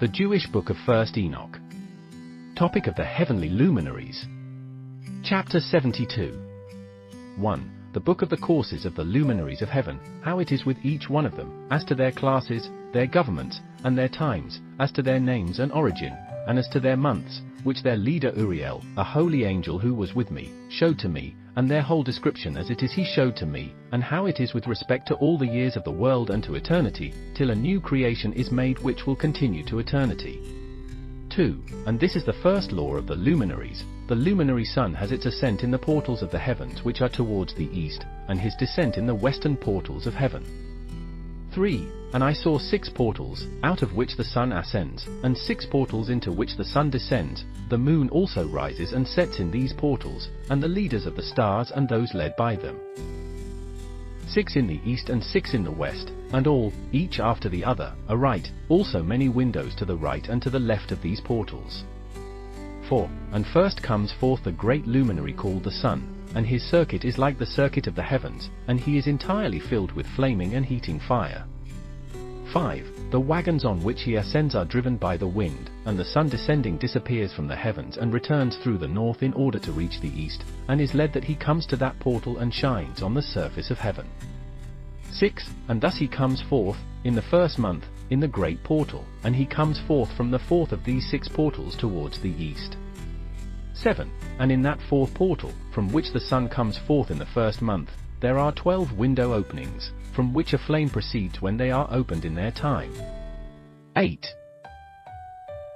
The Jewish book of 1st Enoch. Topic of the heavenly luminaries. Chapter 72. 1. The book of the courses of the luminaries of heaven, how it is with each one of them, as to their classes, their governments, and their times, as to their names and origin, and as to their months, which their leader Uriel, a holy angel who was with me, showed to me, and their whole description as it is he showed to me, and how it is with respect to all the years of the world and to eternity, till a new creation is made which will continue to eternity. 2. And this is the first law of the luminaries. The luminary sun has its ascent in the portals of the heavens which are towards the east, and his descent in the western portals of heaven. 3. And I saw 6 portals, out of which the sun ascends, and 6 portals into which the sun descends. The moon also rises and sets in these portals, and the leaders of the stars and those led by them. 6 in the east and 6 in the west, and all, each after the other, aright, also many windows to the right and to the left of these portals. 4. And first comes forth the great luminary called the sun, and his circuit is like the circuit of the heavens, and he is entirely filled with flaming and heating fire. 5. The wagons on which he ascends are driven by the wind, and the sun descending disappears from the heavens and returns through the north in order to reach the east, and is led that he comes to that portal and shines on the surface of heaven. 6. And thus he comes forth, in the first month, in the great portal, and he comes forth from the fourth of these 6 portals towards the east. 7. And in that fourth portal, from which the sun comes forth in the first month, there are 12 window openings, from which a flame proceeds when they are opened in their time. 8.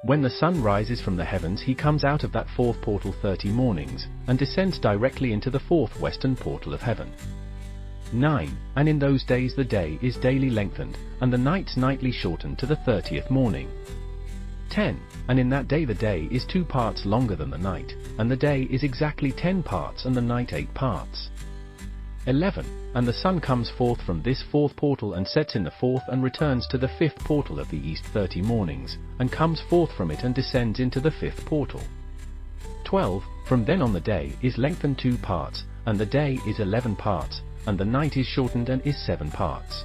When the sun rises from the heavens he comes out of that fourth portal 30 mornings, and descends directly into the fourth western portal of heaven. 9. And in those days the day is daily lengthened, and the nights nightly shortened to the 30th morning. 10. And in that day the day is 2 parts longer than the night, and the day is exactly 10 parts and the night 8 parts. 11. And the sun comes forth from this fourth portal and sets in the fourth and returns to the fifth portal of the east 30 mornings, and comes forth from it and descends into the fifth portal. 12. From then on the day is lengthened 2 parts, and the day is 11 parts, and the night is shortened and is 7 parts.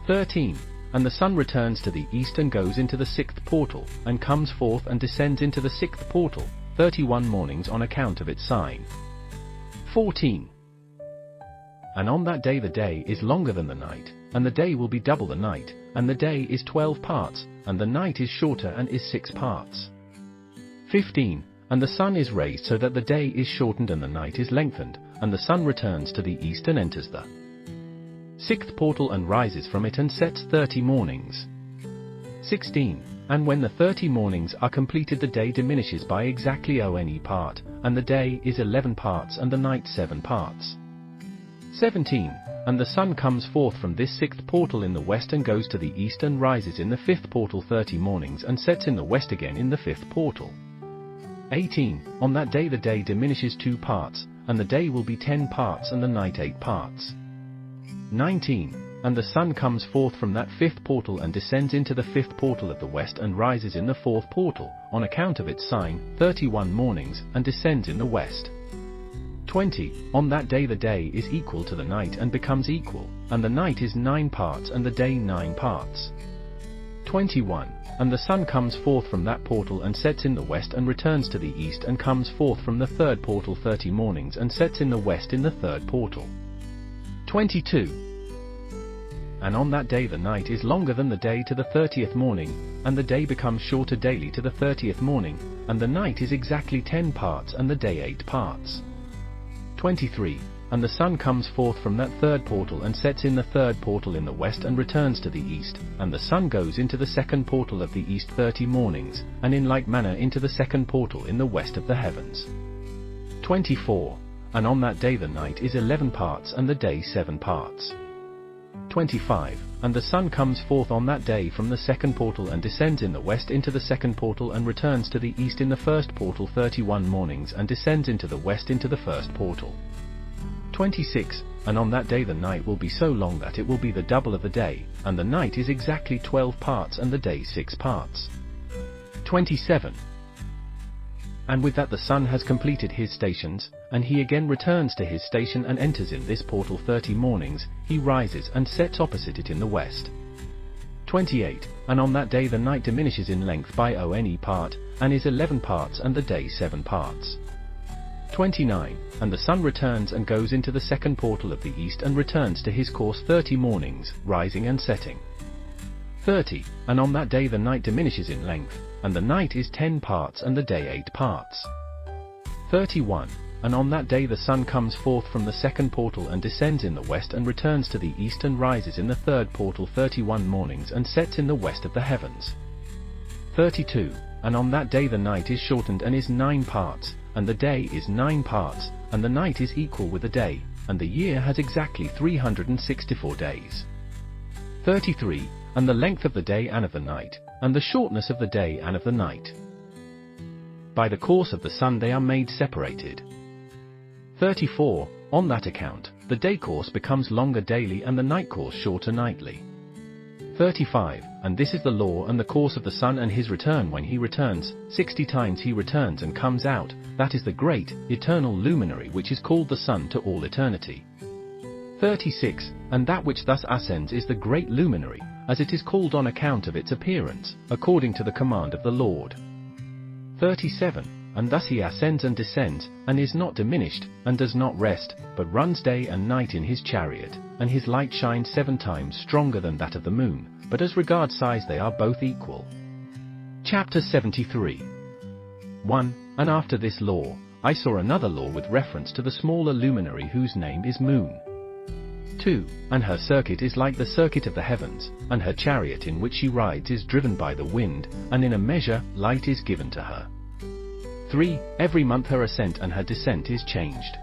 13. And the sun returns to the east and goes into the 6th portal, and comes forth and descends into the 6th portal, 31 mornings on account of its sign. 14. And on that day the day is longer than the night, and the day will be double the night, and the day is 12 parts, and the night is shorter and is 6 parts. 15. And the sun is raised so that the day is shortened and the night is lengthened, and the sun returns to the east and enters the 6th portal and rises from it and sets 30 mornings. 16. And when the 30 mornings are completed the day diminishes by exactly one part, and the day is 11 parts and the night 7 parts. 17. And the sun comes forth from this 6th portal in the west and goes to the east and rises in the 5th portal 30 mornings and sets in the west again in the 5th portal. 18. On that day the day diminishes 2 parts, and the day will be 10 parts and the night 8 parts. 19. And the sun comes forth from that 5th portal and descends into the 5th portal of the west and rises in the 4th portal, on account of its sign, 31 mornings, and descends in the west. 20. On that day the day is equal to the night and becomes equal, and the night is 9 parts and the day 9 parts. 21. And the sun comes forth from that portal and sets in the west and returns to the east and comes forth from the 3rd portal 30 mornings and sets in the west in the 3rd portal. 22. And on that day the night is longer than the day to the 30th morning, and the day becomes shorter daily to the 30th morning, and the night is exactly 10 parts and the day 8 parts. 23. And the sun comes forth from that 3rd portal and sets in the 3rd portal in the west and returns to the east, and the sun goes into the 2nd portal of the east 30 mornings, and in like manner into the 2nd portal in the west of the heavens. 24. And on that day the night is 11 parts and the day 7 parts. 25. And the sun comes forth on that day from the 2nd portal and descends in the west into the 2nd portal and returns to the east in the 1st portal 31 mornings and descends into the west into the 1st portal. 26. And on that day the night will be so long that it will be the double of the day, and the night is exactly 12 parts and the day 6 parts. 27. And with that the sun has completed his stations, and he again returns to his station and enters in this portal 30 mornings, he rises and sets opposite it in the west. 28, and on that day the night diminishes in length by one part, and is 11 parts, and the day 7 parts. 29, and the sun returns and goes into the second portal of the east and returns to his course 30 mornings, rising and setting. 30, and on that day the night diminishes in length, and the night is 10 parts and the day 8 parts. 31, and on that day the sun comes forth from the second portal and descends in the west and returns to the east and rises in the third portal 31 mornings and sets in the west of the heavens. 32, and on that day the night is shortened and is 9 parts, and the day is 9 parts, and the night is equal with the day, and the year has exactly 364 days. 33, and the length of the day and of the night, and the shortness of the day and of the night. By the course of the sun they are made separated. 34, on that account, the day course becomes longer daily and the night course shorter nightly. 35, and this is the law and the course of the sun and his return when he returns, 60 times he returns and comes out, that is the great, eternal luminary which is called the sun to all eternity. 36, and that which thus ascends is the great luminary, as it is called on account of its appearance, according to the command of the Lord. 37, and thus he ascends and descends, and is not diminished, and does not rest, but runs day and night in his chariot, and his light shines 7 times stronger than that of the moon, but as regards size they are both equal. Chapter 73. 1. And after this law, I saw another law with reference to the smaller luminary whose name is Moon. 2. And her circuit is like the circuit of the heavens, and her chariot in which she rides is driven by the wind, and in a measure, light is given to her. 3. Every month her ascent and her descent is changed.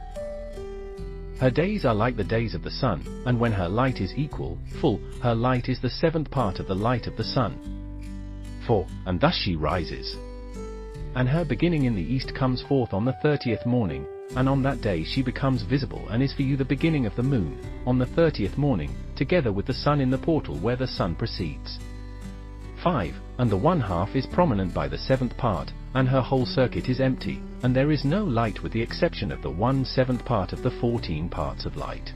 Her days are like the days of the sun, and when her light is equal, full, her light is the 7th part of the light of the sun. 4. And thus she rises. And her beginning in the east comes forth on the 30th morning, and on that day she becomes visible and is for you the beginning of the moon, on the 30th morning, together with the sun in the portal where the sun proceeds. 5. And the 1/2 is prominent by the 7th part, and her whole circuit is empty, and there is no light with the exception of the 1/7 part of the 14 parts of light.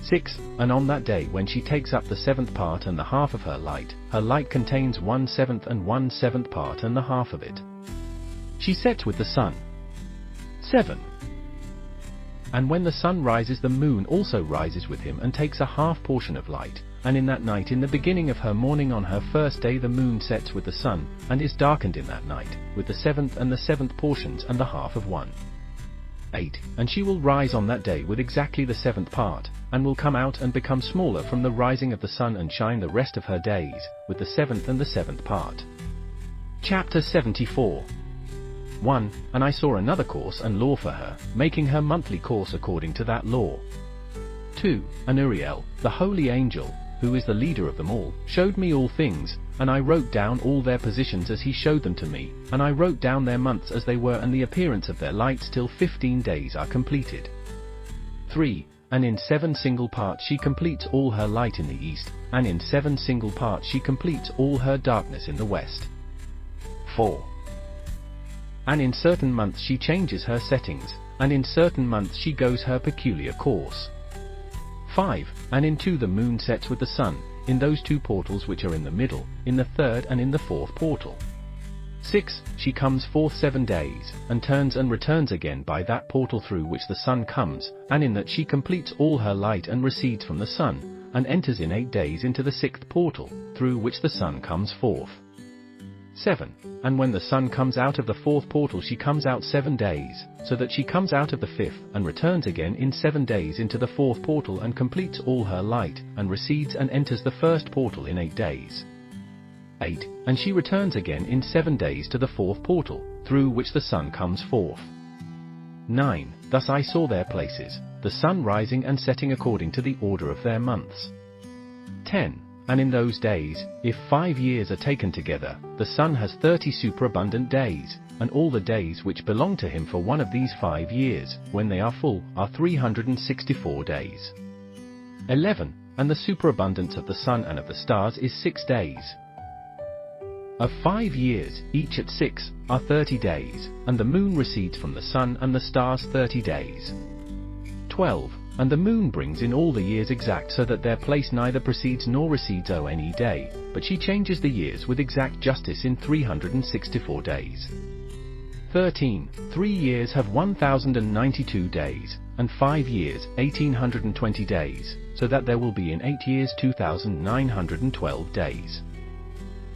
6. And on that day when she takes up the 7th part and the half of her light contains 1/7 and 1/7 part and the half of it. She sets with the sun. 7. And when the sun rises the moon also rises with him and takes a half portion of light, and in that night in the beginning of her morning on her first day the moon sets with the sun, and is darkened in that night, with the 7th and the 7th portions and the half of one. 8. And she will rise on that day with exactly the 7th part, and will come out and become smaller from the rising of the sun and shine the rest of her days, with the 7th and the 7th part. Chapter 74. 1. And I saw another course and law for her, making her monthly course according to that law. 2. And Uriel, the holy angel, who is the leader of them all, showed me all things, and I wrote down all their positions as he showed them to me, and I wrote down their months as they were and the appearance of their lights till 15 days are completed. 3. And in 7 single parts she completes all her light in the east, and in 7 single parts she completes all her darkness in the west. 4. And in certain months she changes her settings, and in certain months she goes her peculiar course. 5. And in 2 the moon sets with the sun, in those 2 portals which are in the middle, in the 3rd and in the 4th portal. 6. She comes forth 7 days, and turns and returns again by that portal through which the sun comes, and in that she completes all her light and recedes from the sun, and enters in 8 days into the 6th portal, through which the sun comes forth. 7. And when the sun comes out of the 4th portal she comes out 7 days, so that she comes out of the 5th and returns again in 7 days into the 4th portal and completes all her light, and recedes and enters the 1st portal in 8 days. 8. And she returns again in 7 days to the 4th portal, through which the sun comes forth. 9. Thus I saw their places, the sun rising and setting according to the order of their months. 10. And in those days, if 5 years are taken together, the sun has 30 superabundant days, and all the days which belong to him for one of these 5 years, when they are full, are 364 days. 11. And the superabundance of the sun and of the stars is 6 days. Of 5 years, each at 6, are 30 days, and the moon recedes from the sun and the stars 30 days. 12. And the moon brings in all the years exact, so that their place neither precedes nor recedes any day, but she changes the years with exact justice in 364 days. 13. 3 years have 1092 days, and 5 years 1820 days, so that there will be in 8 years 2912 days.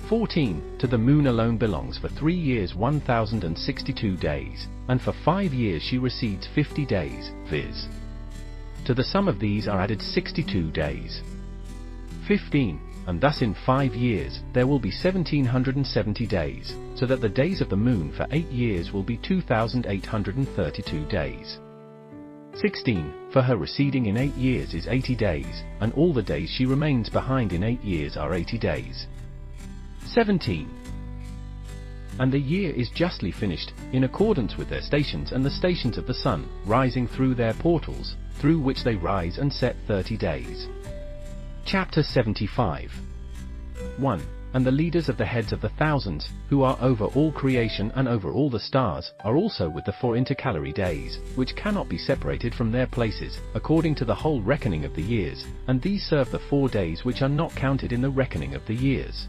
14. To the moon alone belongs for 3 years 1062 days, and for 5 years she recedes 50 days, viz. To the sum of these are added 62 days. 15. And thus in 5 years there will be 1770 days, so that the days of the moon for 8 years will be 2832 days. 16. For her receding in 8 years is 80 days, and all the days she remains behind in 8 years are 80 days. 17. And the year is justly finished, in accordance with their stations and the stations of the sun, rising through their portals, through which they rise and set 30 days. Chapter 75. 1. And the leaders of the heads of the thousands, who are over all creation and over all the stars, are also with the 4 intercalary days, which cannot be separated from their places, according to the whole reckoning of the years, and these serve the 4 days which are not counted in the reckoning of the years.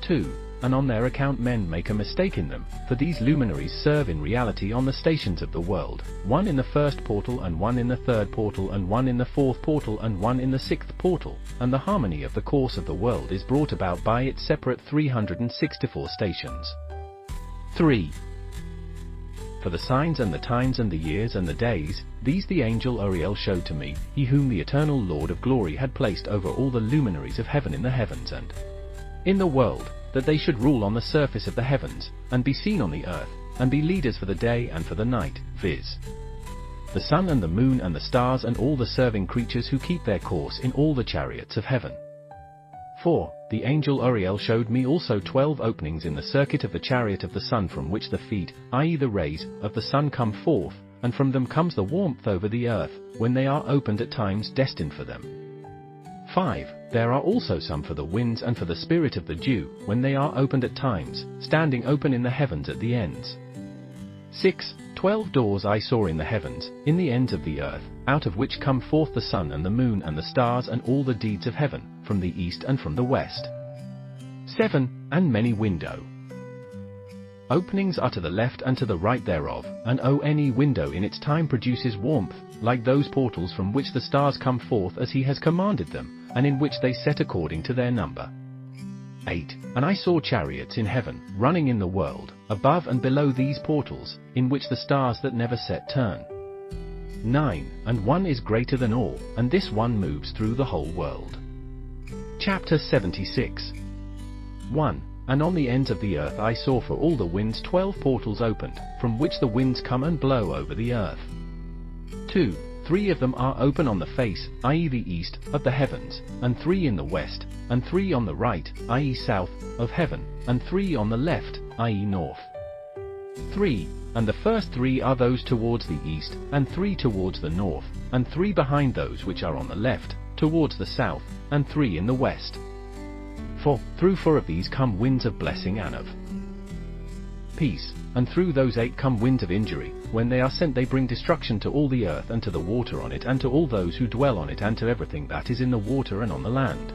2. And on their account men make a mistake in them, for these luminaries serve in reality on the stations of the world, one in the 1st portal and one in the 3rd portal and one in the 4th portal and one in the 6th portal, and the harmony of the course of the world is brought about by its separate 364 stations. 3. For the signs and the times and the years and the days, these the angel Oriel showed to me, he whom the eternal Lord of glory had placed over all the luminaries of heaven in the heavens and in the world, that they should rule on the surface of the heavens, and be seen on the earth, and be leaders for the day and for the night, viz. the sun and the moon and the stars and all the serving creatures who keep their course in all the chariots of heaven. 4. The angel Oriel showed me also 12 openings in the circuit of the chariot of the sun, from which the feet, i.e. the rays, of the sun come forth, and from them comes the warmth over the earth, when they are opened at times destined for them. 5. There are also some for the winds and for the spirit of the dew, when they are opened at times, standing open in the heavens at the ends. 6. 12 doors I saw in the heavens, in the ends of the earth, out of which come forth the sun and the moon and the stars and all the deeds of heaven, from the east and from the west. 7. And many window openings are to the left and to the right thereof, and any window in its time produces warmth, like those portals from which the stars come forth as he has commanded them, and in which they set according to their number. 8. And I saw chariots in heaven, running in the world, above and below these portals, in which the stars that never set turn. 9. And one is greater than all, and this one moves through the whole world. Chapter 76. 1. And on the ends of the earth I saw for all the winds 12 portals opened, from which the winds come and blow over the earth. 2. 3 of them are open on the face, i.e. the east, of the heavens, and 3 in the west, and 3 on the right, i.e. south, of heaven, and 3 on the left, i.e. north. 3. And the first 3 are those towards the east, and 3 towards the north, and 3 behind those which are on the left, towards the south, and 3 in the west. For, through 4 of these come winds of blessing and of peace, and through those 8 come winds of injury. When they are sent they bring destruction to all the earth and to the water on it and to all those who dwell on it and to everything that is in the water and on the land.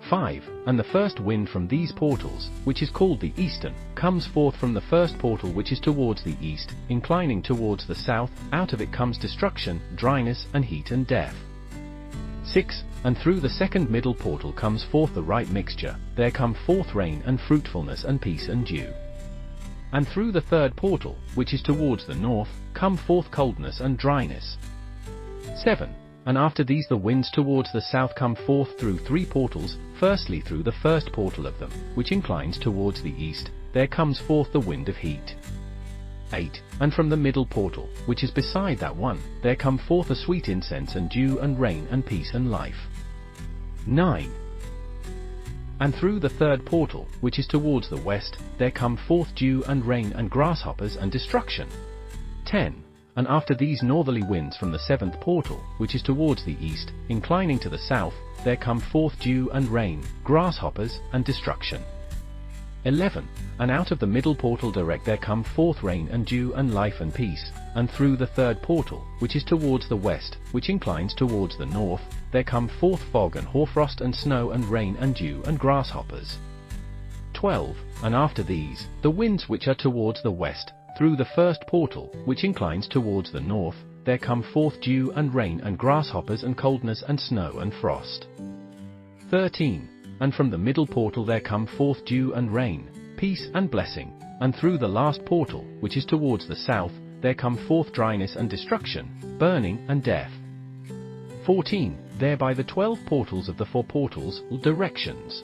5. And the first wind from these portals, which is called the eastern, comes forth from the first portal which is towards the east, inclining towards the south. Out of it comes destruction, dryness and heat and death. 6. And through the second middle portal comes forth the right mixture, there come forth rain and fruitfulness and peace and dew. And through the third portal, which is towards the north, come forth coldness and dryness. 7. And after these the winds towards the south come forth through 3 portals. Firstly through the first portal of them, which inclines towards the east, there comes forth the wind of heat. 8. And from the middle portal, which is beside that one, there come forth a sweet incense and dew and rain and peace and life. 9. And through the third portal, which is towards the west, there come forth dew and rain and grasshoppers and destruction. 10. And after these northerly winds from the 7th portal, which is towards the east, inclining to the south, there come forth dew and rain, grasshoppers and destruction. 11. And out of the middle portal direct there come forth rain and dew and life and peace, and through the third portal, which is towards the west, which inclines towards the north, there come forth fog and hoarfrost and snow and rain and dew and grasshoppers. 12. And after these, the winds which are towards the west, through the first portal, which inclines towards the north, there come forth dew and rain and grasshoppers and coldness and snow and frost. 13. And from the middle portal there come forth dew and rain, peace and blessing, and through the last portal, which is towards the south, there come forth dryness and destruction, burning and death. 14. Thereby the 12 portals of the 4 portals, directions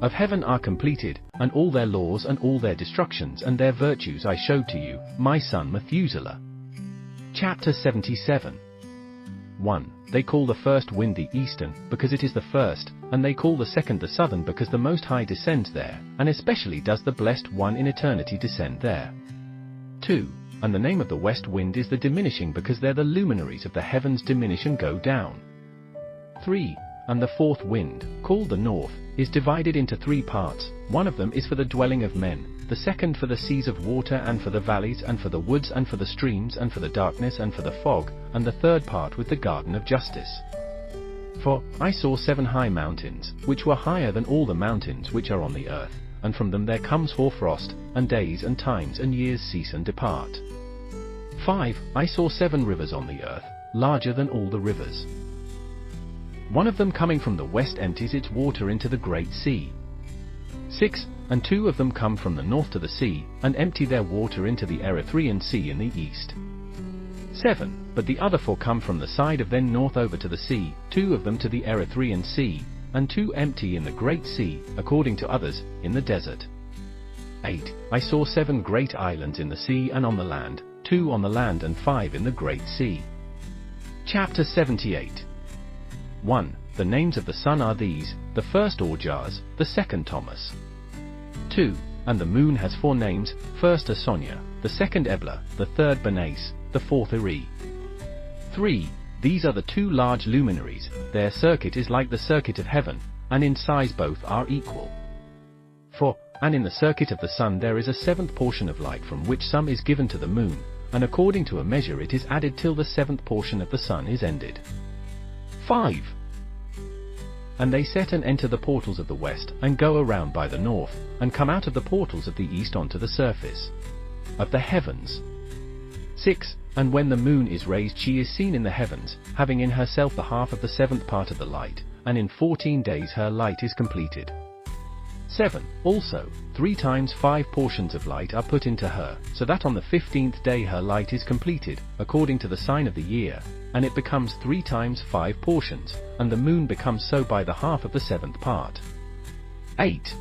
of heaven are completed, and all their laws and all their destructions and their virtues I showed to you, my son Methuselah. Chapter 77. 1. They call the first wind the eastern, because it is the first, and they call the second the southern because the Most High descends there, and especially does the Blessed One in eternity descend there. 2. And the name of the west wind is the diminishing because there the luminaries of the heavens diminish and go down. 3. And the fourth wind, called the north, is divided into 3 parts, one of them is for the dwelling of men, the second for the seas of water and for the valleys and for the woods and for the streams and for the darkness and for the fog, and the third part with the garden of justice. For I saw 7 high mountains, which were higher than all the mountains which are on the earth, and from them there comes hoarfrost, and days and times and years cease and depart. 5. I saw 7 rivers on the earth, larger than all the rivers. One of them coming from the west empties its water into the great sea. 6. And 2 of them come from the north to the sea, and empty their water into the Erythraean Sea in the east. 7. But the other 4 come from the side of then north over to the sea, 2 of them to the Erythraean Sea, and 2 empty in the great sea, according to others, in the desert. 8. I saw 7 great islands in the sea and on the land, 2 on the land and 5 in the great sea. Chapter 78. 1. The names of the sun are these, the first Orjaz, the second Thomas. 2. And the moon has 4 names, first Asonia, the second Ebla, the third Benace, the fourth Eri. 3. These are the 2 large luminaries, their circuit is like the circuit of heaven, and in size both are equal. 4. And in the circuit of the sun there is a 7th portion of light from which some is given to the moon, and according to a measure it is added till the 7th portion of the sun is ended. 5. And they set and enter the portals of the west, and go around by the north, and come out of the portals of the east onto the surface of the heavens. 6. And when the moon is raised she is seen in the heavens, having in herself the half of the 7th part of the light, and in 14 days her light is completed. 7. Also, 3 times 5 portions of light are put into her, so that on the 15th day her light is completed, according to the sign of the year, and it becomes 3 times 5 portions, and the moon becomes so by the half of the 7th part. 8.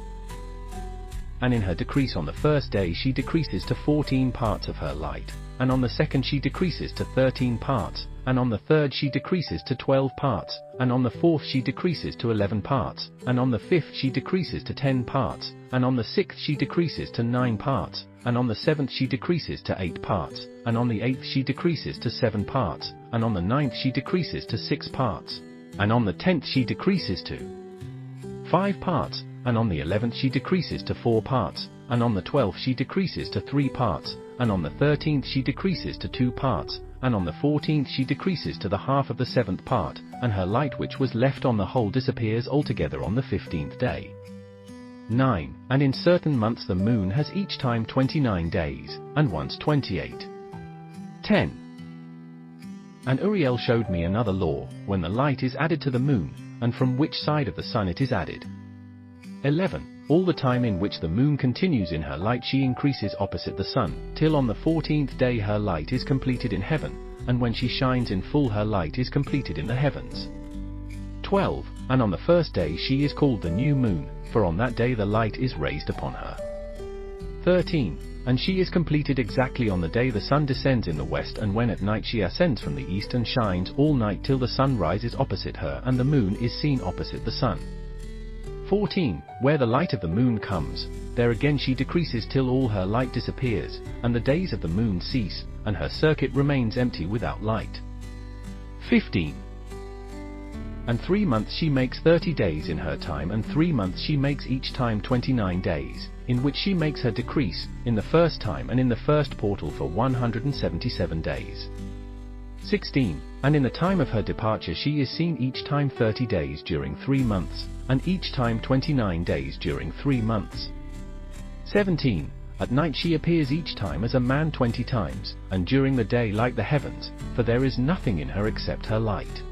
And in her decrease on the first day she decreases to 14 parts of her light, and on the second she decreases to 13 parts, and on the third she decreases to 12 parts, and on the fourth she decreases to 11 parts, and on the 5th she decreases to 10 parts, and on the 6th she decreases to 9 parts, and on the 7th she decreases to 8 parts, and on the 8th she decreases to 7 parts, and on the 9th she decreases to 6 parts, and on the 10th she decreases to 5 parts, and on the 11th she decreases to 4 parts, and on the 12th she decreases to 3 parts, and on the 13th she decreases to 2 parts, and on the 14th she decreases to the half of the 7th part, and her light which was left on the whole disappears altogether on the 15th day. 9. And in certain months the moon has each time 29 days, and once 28. 10. And Oriel showed me another law, when the light is added to the moon, and from which side of the sun it is added. 11. All the time in which the moon continues in her light she increases opposite the sun, till on the 14th day her light is completed in heaven, and when she shines in full her light is completed in the heavens. 12. And on the first day she is called the new moon, for on that day the light is raised upon her. 13. And she is completed exactly on the day the sun descends in the west, and when at night she ascends from the east and shines all night till the sun rises opposite her and the moon is seen opposite the sun. 14. Where the light of the moon comes, there again she decreases till all her light disappears, and the days of the moon cease, and her circuit remains empty without light. 15. And 3 months she makes 30 days in her time, and 3 months she makes each time 29 days, in which she makes her decrease, in the first time and in the first portal for 177 days. 16. And in the time of her departure she is seen each time 30 days during 3 months, and each time 29 days during 3 months. 17. At night she appears each time as a man 20 times, and during the day like the heavens, for there is nothing in her except her light.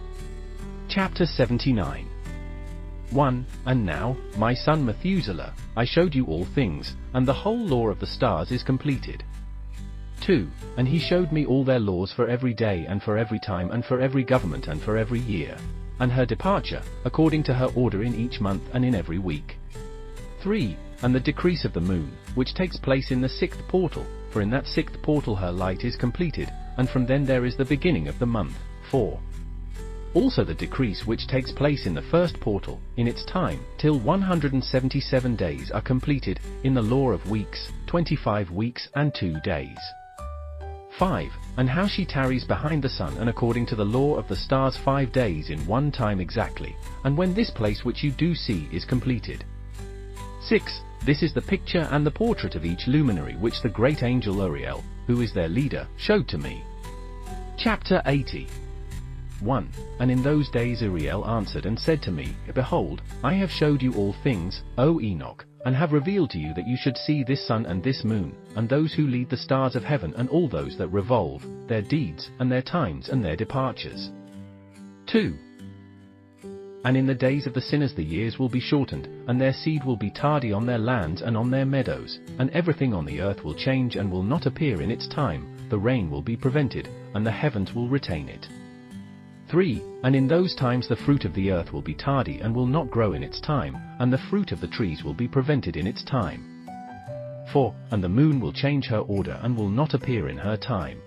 Chapter 79. 1. And now, my son Methuselah, I showed you all things, and the whole law of the stars is completed. 2. And he showed me all their laws for every day and for every time and for every government and for every year, and her departure, according to her order in each month and in every week. 3. And the decrease of the moon, which takes place in the 6th portal, for in that 6th portal her light is completed, and from then there is the beginning of the month. 4. Also the decrease which takes place in the 1st portal, in its time, till 177 days are completed, in the law of weeks, 25 weeks and 2 days. 5. And how she tarries behind the sun, and according to the law of the stars 5 days in one time exactly, and when this place which you do see is completed. 6. This is the picture and the portrait of each luminary which the great Angel Oriel, who is their leader, showed to me. Chapter 80. 1. And in those days Oriel answered and said to me, Behold, I have showed you all things, O Enoch, and have revealed to you that you should see this sun and this moon, and those who lead the stars of heaven and all those that revolve, their deeds, and their times and their departures. 2. And in the days of the sinners the years will be shortened, and their seed will be tardy on their lands and on their meadows, and everything on the earth will change and will not appear in its time, the rain will be prevented, and the heavens will retain it. 3. And in those times the fruit of the earth will be tardy and will not grow in its time, and the fruit of the trees will be prevented in its time. 4. And the moon will change her order and will not appear in her time.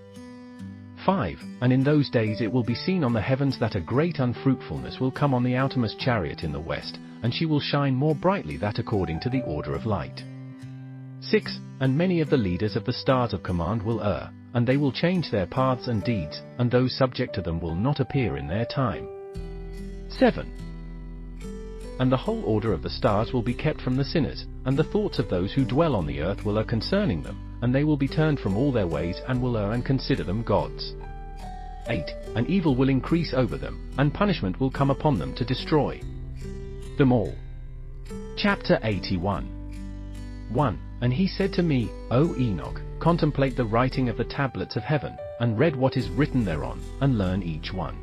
5. And in those days it will be seen on the heavens that a great unfruitfulness will come on the outermost chariot in the west, and she will shine more brightly that according to the order of light. 6. And many of the leaders of the stars of command will err, and they will change their paths and deeds, and those subject to them will not appear in their time. 7. And the whole order of the stars will be kept from the sinners, and the thoughts of those who dwell on the earth will err concerning them, and they will be turned from all their ways and will err and consider them gods. 8. And evil will increase over them, and punishment will come upon them to destroy them all. Chapter 81. 1. And he said to me, O Enoch, contemplate the writing of the tablets of heaven, and read what is written thereon, and learn each one.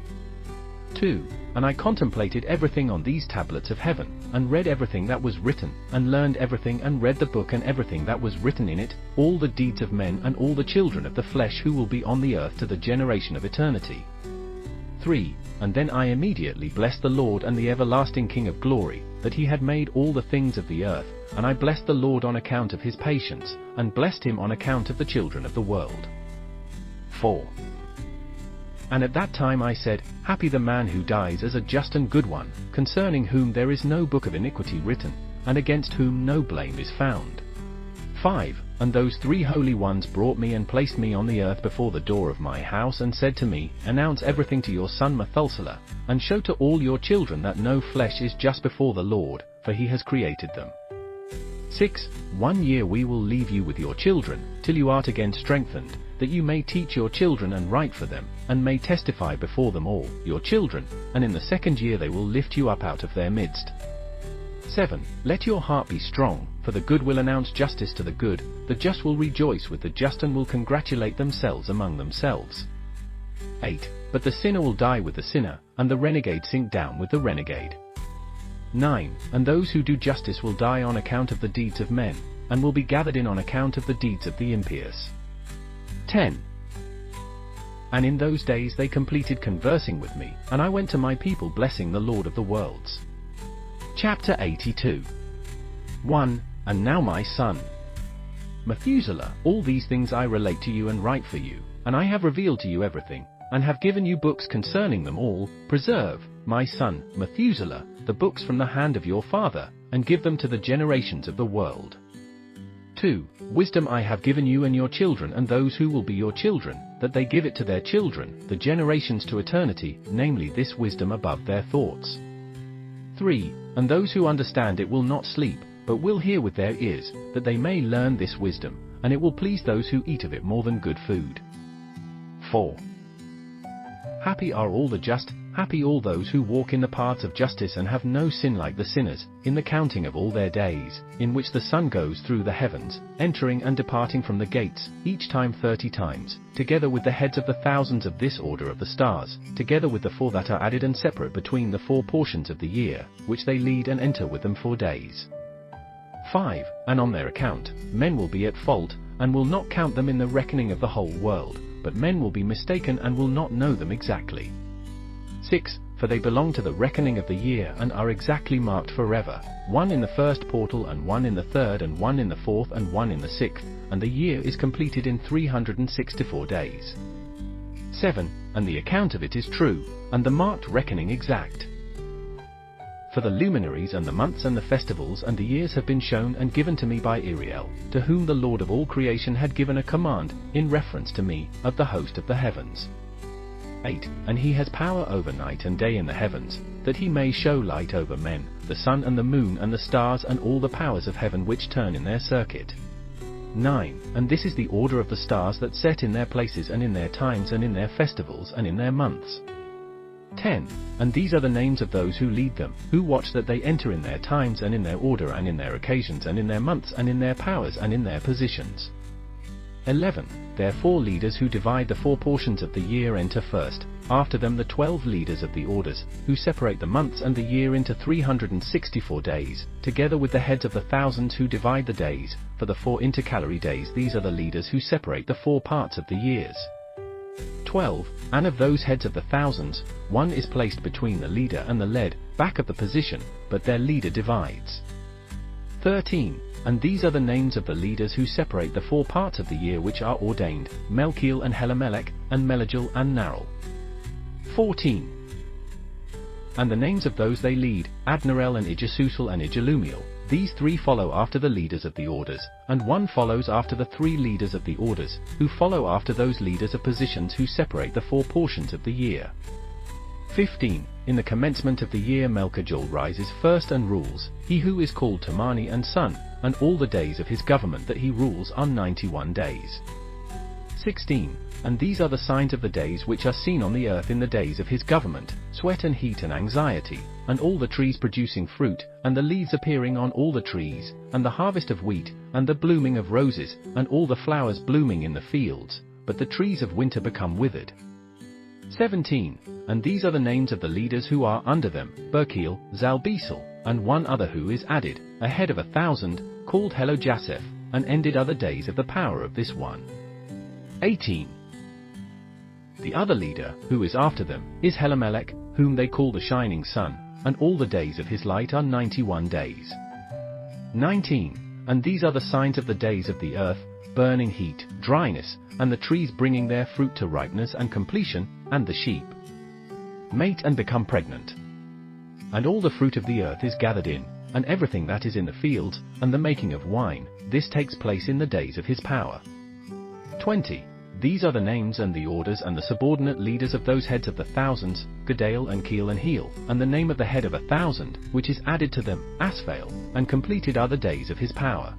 2. And I contemplated everything on these tablets of heaven, and read everything that was written, and learned everything and read the book and everything that was written in it, all the deeds of men and all the children of the flesh who will be on the earth to the generation of eternity. 3. And then I immediately blessed the Lord and the everlasting King of glory, that he had made all the things of the earth, and I blessed the Lord on account of his patience, and blessed him on account of the children of the world. 4. And at that time I said, Happy the man who dies as a just and good one, concerning whom there is no book of iniquity written, and against whom no blame is found. 5. And those 3 holy ones brought me and placed me on the earth before the door of my house and said to me, Announce everything to your son Methuselah, and show to all your children that no flesh is just before the Lord, for he has created them. 6. 1 year we will leave you with your children, till you art again strengthened, that you may teach your children and write for them, and may testify before them all, your children, and in the 2nd year they will lift you up out of their midst. 7. Let your heart be strong, for the good will announce justice to the good, the just will rejoice with the just and will congratulate themselves among themselves. 8. But the sinner will die with the sinner, and the renegade sink down with the renegade. 9. And those who do justice will die on account of the deeds of men, and will be gathered in on account of the deeds of the impious. 10. And in those days they completed conversing with me, and I went to my people blessing the Lord of the worlds. Chapter 82. 1. And now my son Methuselah, all these things I relate to you and write for you, and I have revealed to you everything, and have given you books concerning them all. Preserve, my son Methuselah, the books from the hand of your father, and give them to the generations of the world. 2. Wisdom I have given you and your children and those who will be your children, that they give it to their children, the generations to eternity, namely this wisdom above their thoughts. 3. And those who understand it will not sleep, but will hear with their ears, that they may learn this wisdom, and it will please those who eat of it more than good food. 4. Happy are all the just, happy all those who walk in the paths of justice and have no sin like the sinners, in the counting of all their days, in which the sun goes through the heavens, entering and departing from the gates, each time 30 times, together with the heads of the thousands of this order of the stars, together with the 4 that are added and separate between the 4 portions of the year, which they lead and enter with them 4 days. 5. And on their account, men will be at fault, and will not count them in the reckoning of the whole world, but men will be mistaken and will not know them exactly. 6. For they belong to the reckoning of the year and are exactly marked forever, 1 in the first portal and 1 in the third and 1 in the fourth and 1 in the sixth, and the year is completed in 364 days. 7. And the account of it is true, and the marked reckoning exact. For the luminaries and the months and the festivals and the years have been shown and given to me by Oriel, to whom the Lord of all creation had given a command, in reference to me, of the host of the heavens. 8. And he has power over night and day in the heavens, that he may show light over men, the sun and the moon and the stars and all the powers of heaven which turn in their circuit. 9. And this is the order of the stars that set in their places and in their times and in their festivals and in their months. 10. And these are the names of those who lead them, who watch that they enter in their times and in their order and in their occasions and in their months and in their powers and in their positions. 11. Their 4 leaders who divide the 4 portions of the year enter first, after them the 12 leaders of the orders, who separate the months and the year into 364 days, together with the heads of the thousands who divide the days, for the 4 intercalary days these are the leaders who separate the 4 parts of the years. 12. And of those heads of the thousands, 1 is placed between the leader and the led, back of the position, but their leader divides. 13. And these are the names of the leaders who separate the 4 parts of the year which are ordained, Melchiel and Helamelech, and Melagil and Narel. 14. And the names of those they lead, Adnarel and Ijesusal and Ijelumiel, these 3 follow after the leaders of the orders, and 1 follows after the 3 leaders of the orders, who follow after those leaders of positions who separate the 4 portions of the year. 15. In the commencement of the year Melchijol rises first and rules, he who is called Tamani and son, and all the days of his government that he rules are 91 days. 16. And these are the signs of the days which are seen on the earth in the days of his government, sweat and heat and anxiety, and all the trees producing fruit, and the leaves appearing on all the trees, and the harvest of wheat, and the blooming of roses, and all the flowers blooming in the fields, but the trees of winter become withered. 17. And these are the names of the leaders who are under them, Berkiel, Zalbisel, and 1 other who is added, a head of 1,000, called Helojaseph, and ended other days of the power of this one. 18. The other leader, who is after them, is Helamelech, whom they call the shining sun, and all the days of his light are 91 days. 19. And these are the signs of the days of the earth, burning heat, dryness, and the trees bringing their fruit to ripeness and completion, and the sheep mate and become pregnant. And all the fruit of the earth is gathered in, and everything that is in the fields, and the making of wine, this takes place in the days of his power. 20. These are the names and the orders and the subordinate leaders of those heads of the thousands, Gadal and Keel and Heel, and the name of the head of 1,000, which is added to them, Asphael, and completed are the days of his power.